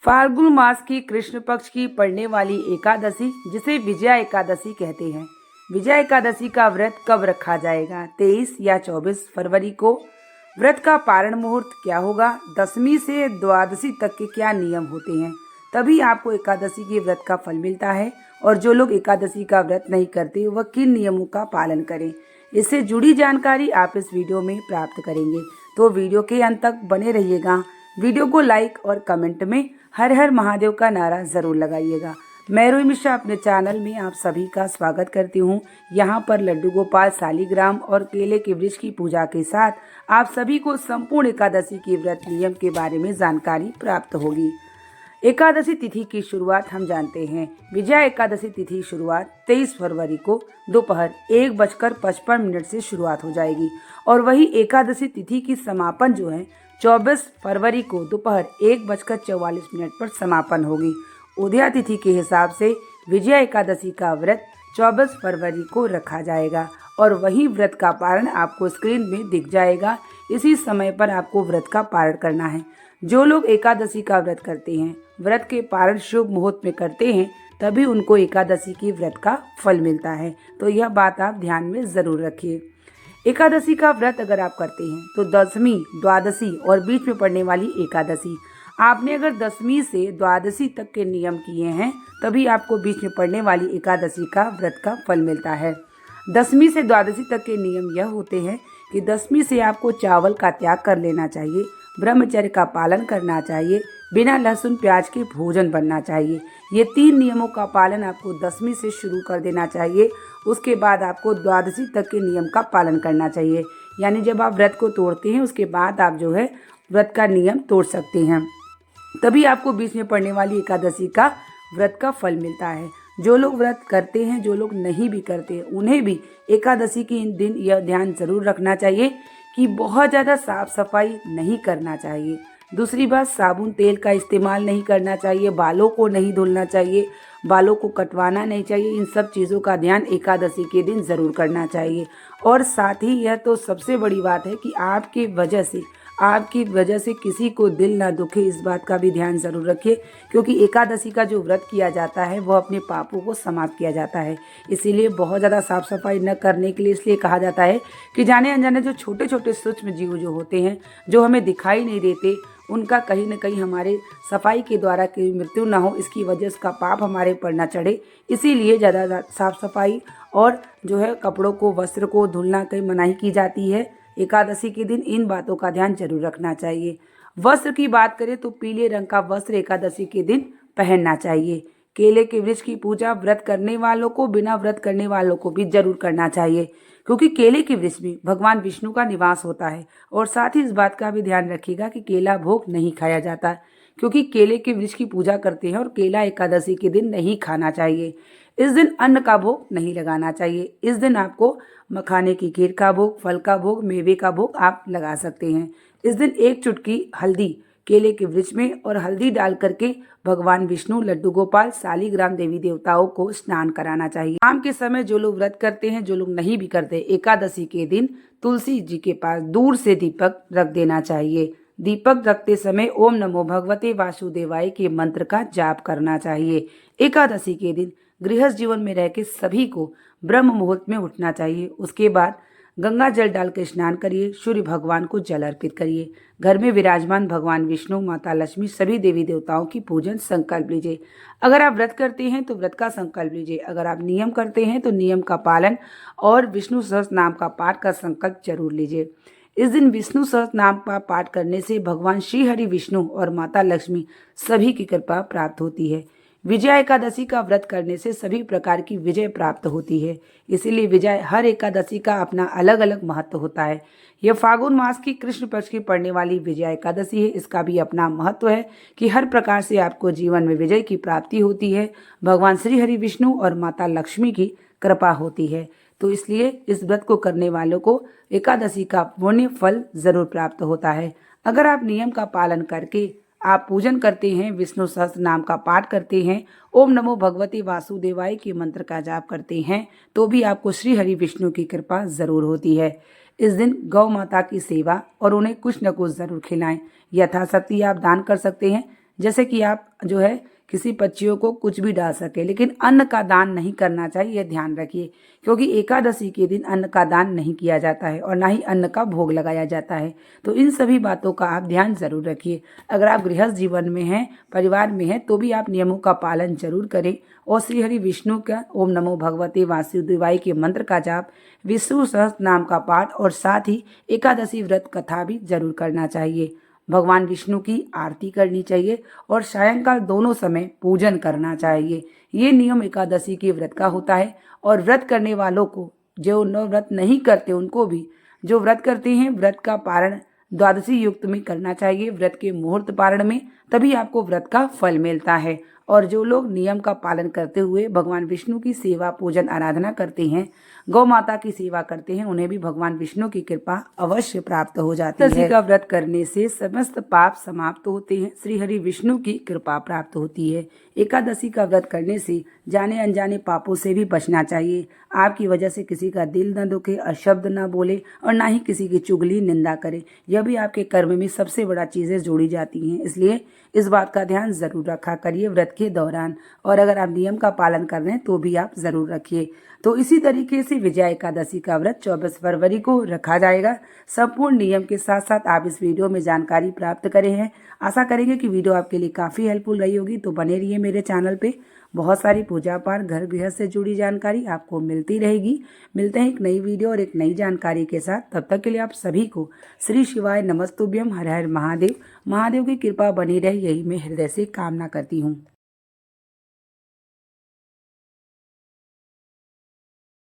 फाल्गुन मास की कृष्ण पक्ष की पड़ने वाली एकादशी, जिसे विजया एकादशी कहते हैं। विजया एकादशी का व्रत कब रखा जाएगा? 23 या 24 फरवरी को। व्रत का पारण मुहूर्त क्या होगा? दशमी से द्वादशी तक के क्या नियम होते हैं? तभी आपको एकादशी के व्रत का फल मिलता है। और जो लोग एकादशी का व्रत नहीं करते वह किन नियमों का पालन करें, इससे जुड़ी जानकारी आप इस वीडियो में प्राप्त करेंगे। तो वीडियो के अंत तक बने रहिएगा। वीडियो को लाइक और कमेंट में हर हर महादेव का नारा जरूर लगाइएगा। मैं रोही मिश्रा अपने चैनल में आप सभी का स्वागत करती हूँ। यहाँ पर लड्डू गोपाल, शालिग्राम और केले के वृक्ष की पूजा के साथ आप सभी को संपूर्ण एकादशी के व्रत नियम के बारे में जानकारी प्राप्त होगी। एकादशी तिथि की शुरुआत हम जानते हैं। विजया एकादशी तिथि शुरुआत 23 फरवरी को दोपहर 1:55 से शुरुआत हो जाएगी और वही एकादशी तिथि की समापन जो है 24 फरवरी को दोपहर 1:44 पर समापन होगी। उदया तिथि के हिसाब से विजया एकादशी का व्रत 24 फरवरी को रखा जाएगा और वही व्रत का पारण आपको स्क्रीन में दिख जाएगा। इसी समय पर आपको व्रत का पारण करना है। जो लोग एकादशी का व्रत करते हैं, व्रत के पारण शुभ मुहूर्त में करते हैं, तभी उनको एकादशी की व्रत का फल मिलता है। तो यह बात आप ध्यान में जरूर रखिए। एकादशी का व्रत अगर आप करते हैं तो दशमी, द्वादशी और बीच में पड़ने वाली एकादशी, आपने अगर दशमी से द्वादशी तक के नियम किए हैं तभी आपको बीच में पड़ने वाली एकादशी का व्रत का फल मिलता है। दशमी से द्वादशी तक के नियम यह होते हैं कि दशमी से आपको चावल का त्याग कर लेना चाहिए, ब्रह्मचर्य का पालन करना चाहिए, बिना लहसुन प्याज के भोजन बनना चाहिए। ये 3 नियमों का पालन आपको दशमी से शुरू कर देना चाहिए। उसके बाद आपको द्वादशी तक के नियम का पालन करना चाहिए। यानी जब आप व्रत को तोड़ते हैं उसके बाद आप जो है व्रत का नियम तोड़ सकते हैं, तभी आपको बीच में पड़ने वाली एकादशी का व्रत का फल मिलता है। जो लोग व्रत करते हैं, जो लोग नहीं भी करते, उन्हें भी एकादशी के इन दिन यह ध्यान जरूर रखना चाहिए कि बहुत ज़्यादा साफ सफाई नहीं करना चाहिए। दूसरी बात, साबुन तेल का इस्तेमाल नहीं करना चाहिए, बालों को नहीं धुलना चाहिए, बालों को कटवाना नहीं चाहिए। इन सब चीज़ों का ध्यान एकादशी के दिन ज़रूर करना चाहिए। और साथ ही यह तो सबसे बड़ी बात है कि आपकी वजह से किसी को दिल ना दुखे, इस बात का भी ध्यान जरूर रखिए। क्योंकि एकादशी का जो व्रत किया जाता है वह अपने पापों को समाप्त किया जाता है। इसीलिए बहुत ज़्यादा साफ सफाई न करने के लिए इसलिए कहा जाता है कि जाने अनजाने जो छोटे छोटे सूक्ष्म जीव जो होते हैं, जो हमें दिखाई नहीं देते, उनका कहीं न कहीं हमारे सफाई के द्वारा की मृत्यु ना हो, इसकी वजह से उसका पाप हमारे पर न चढ़े। इसीलिए ज़्यादा साफ सफाई और जो है कपड़ों को, वस्त्र को धुलना कहीं मनाही की जाती है। एकादशी के दिन इन बातों का ध्यान जरूर रखना चाहिए। वस्त्र की बात करें तो पीले रंग का वस्त्र एकादशी के दिन पहनना चाहिए। केले के वृक्ष की पूजा व्रत करने वालों को, बिना व्रत करने वालों को भी जरूर करना चाहिए, क्योंकि केले के वृक्ष में भगवान विष्णु का निवास होता है। और साथ ही इस बात का भी ध्यान रखिएगा कि केला भोग नहीं खाया जाता, क्योंकि केले के वृक्ष की पूजा करते हैं और केला एकादशी के दिन नहीं खाना चाहिए। इस दिन अन्न का भोग नहीं लगाना चाहिए। इस दिन आपको मखाने की खीर का भोग, फल का भोग, मेवे का भोग आप लगा सकते हैं। इस दिन 1 चुटकी हल्दी केले के वृक्ष में और हल्दी डाल करके भगवान विष्णु, लड्डू गोपाल, शालिग्राम देवी देवताओं को स्नान कराना चाहिए। शाम के समय जो लोग व्रत करते हैं, जो लोग नहीं भी करते, एकादशी के दिन तुलसी जी के पास दूर से दीपक रख देना चाहिए। दीपक रखते समय ओम नमो भगवते वासुदेवाय के मंत्र का जाप करना चाहिए। एकादशी के दिन गृहस्थ जीवन में रह के सभी को ब्रह्म मुहूर्त में उठना चाहिए। उसके बाद गंगा जल डाल के स्नान करिए, सूर्य भगवान को जल अर्पित करिए। घर में विराजमान भगवान विष्णु, माता लक्ष्मी, सभी देवी देवताओं की पूजन संकल्प लीजिए। अगर आप व्रत करते हैं तो व्रत का संकल्प लीजिए। अगर आप नियम करते हैं तो नियम का पालन और विष्णु सहस्त्र नाम का पाठ का संकल्प जरूर लीजिए। इस दिन विष्णु सहस्त्र नाम का पाठ करने से भगवान श्री हरि विष्णु और माता लक्ष्मी सभी की कृपा प्राप्त होती है। विजया एकादशी का व्रत करने से सभी प्रकार की विजय प्राप्त होती है। इसीलिए विजय हर एकादशी का अपना अलग अलग महत्व होता है। यह फागुन मास की कृष्ण पक्ष की पड़ने वाली विजया एकादशी है। इसका भी अपना महत्व है कि हर प्रकार से आपको जीवन में विजय की प्राप्ति होती है। भगवान श्री हरि विष्णु और माता लक्ष्मी की कृपा होती है। तो इसलिए इस व्रत को करने वालों को एकादशी का पुण्य फल जरूर प्राप्त होता है। अगर आप नियम का पालन करके आप पूजन करते हैं, विष्णु सहस्त्र नाम का पाठ करते हैं, ओम नमो भगवते वासुदेवाय के मंत्र का जाप करते हैं, तो भी आपको श्री हरि विष्णु की कृपा जरूर होती है। इस दिन गौ माता की सेवा और उन्हें कुछ न कुछ जरूर खिलाएं। यथाशक्ति आप दान कर सकते हैं। जैसे कि आप जो है किसी पक्षियों को कुछ भी डाल सके, लेकिन अन्न का दान नहीं करना चाहिए, यह ध्यान रखिए, क्योंकि एकादशी के दिन अन्न का दान नहीं किया जाता है और ना ही अन्न का भोग लगाया जाता है। तो इन सभी बातों का आप ध्यान जरूर रखिए। अगर आप गृहस्थ जीवन में हैं, परिवार में हैं, तो भी आप नियमों का पालन जरूर करें और श्री हरि विष्णु का ओम नमो भगवते वासुदेवाय के मंत्र का जाप, विष्णु सहस्त्र नाम का पाठ और साथ ही एकादशी व्रत कथा भी जरूर करना चाहिए। भगवान विष्णु की आरती करनी चाहिए और सायंकाल दोनों समय पूजन करना चाहिए। ये नियम एकादशी के व्रत का होता है। और व्रत करने वालों को, जो व्रत नहीं करते उनको भी, जो व्रत करते हैं व्रत का पारण द्वादशी युक्त में करना चाहिए, व्रत के मुहूर्त पारण में, तभी आपको व्रत का फल मिलता है। और जो लोग नियम का पालन करते हुए भगवान विष्णु की सेवा पूजन आराधना करते हैं, गौ माता की सेवा करते हैं, उन्हें भी भगवान विष्णु की कृपा अवश्य प्राप्त हो जाती है। एकादशी का व्रत करने से समस्त पाप समाप्त होते हैं, श्री हरि विष्णु की कृपा प्राप्त होती है। एकादशी का व्रत करने से जाने अनजाने पापों से भी बचना चाहिए। आपकी वजह से किसी का दिल न दुखे, अशब्द न बोले और ना ही किसी की चुगली निंदा करे। यह भी आपके कर्म में सबसे बड़ा चीजें जोड़ी जाती हैं, इसलिए इस बात का ध्यान जरूर रखा करिए व्रत के दौरान। और अगर आप नियम का पालन कर रहे हैं तो भी आप जरूर रखिए। तो इसी तरीके से विजया एकादशी का व्रत 24 फरवरी को रखा जाएगा। संपूर्ण नियम के साथ साथ आप इस वीडियो में जानकारी प्राप्त करे हैं। आशा करेंगे कि वीडियो आपके लिए काफ़ी हेल्पफुल रही होगी। तो बने रहिए मेरे चैनल पे, बहुत सारी पूजा पाठ, घर गृहस्थ से जुड़ी जानकारी आपको मिलती रहेगी। मिलते हैं एक नई वीडियो और एक नई जानकारी के साथ। तब तक के लिए आप सभी को श्री शिवाय नमस्तुभ्यम, हर हर महादेव। महादेव की कृपा बनी रहे, यही मैं हृदय से कामना करती हूँ।